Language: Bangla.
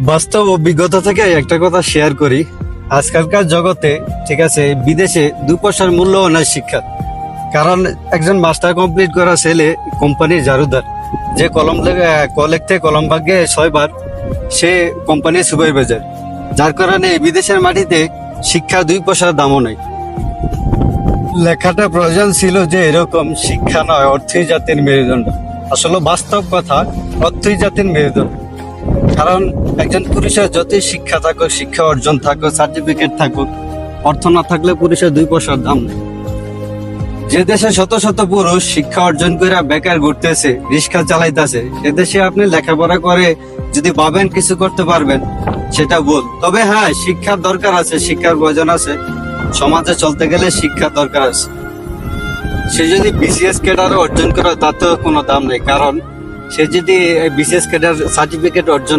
বাস্তব অভিজ্ঞতা থেকে একটা কথা শেয়ার করি। আজকালকার জগতে ঠিক আছে, বিদেশে 2 পয়সার মূল্য নাই শিক্ষা। কারণ একজন মাস্টার কমপ্লিট করা ছেলে কোম্পানির জারুদার, যে কলেজ থেকে কলম ভাগ্যে 6 বার, সে কোম্পানির সুপারভাইজার। যার কারণে বিদেশের মাটিতে শিক্ষা 2 পয়সার দামও নাই। লেখাটা প্রয়োজন ছিল যে এরকম শিক্ষা নয় অর্থই জাতির মেরুদণ্ড। আসলে বাস্তব কথা, অর্থই জাতির মেরুদণ্ড। কারণ একজন পুরুষের যতই শিক্ষা থাকুক, শিক্ষা অর্জন থাকুক, সার্টিফিকেট থাকুক, অর্থ না থাকলে পুরুষের 2 পয়সার দাম নেই। যে দেশে শত শত পুরুষ শিক্ষা অর্জন করে বেকার ঘুরতেছে, রিক্সা চালাইতেছে, সে দেশে আপনি লেখাপড়া করে যদি ভাবেন কিছু করতে পারবেন, সেটা ভুল। তবে হ্যাঁ, শিক্ষার দরকার আছে, শিক্ষার প্রয়োজন আছে। সমাজে চলতে গেলে শিক্ষার দরকার আছে। সে যদি বিসিএস ক্যাডার অর্জন করে তার তো কোনো দাম নেই। কারণ সে যদি বিসিএস ক্যাডার সার্টিফিকেট অর্জন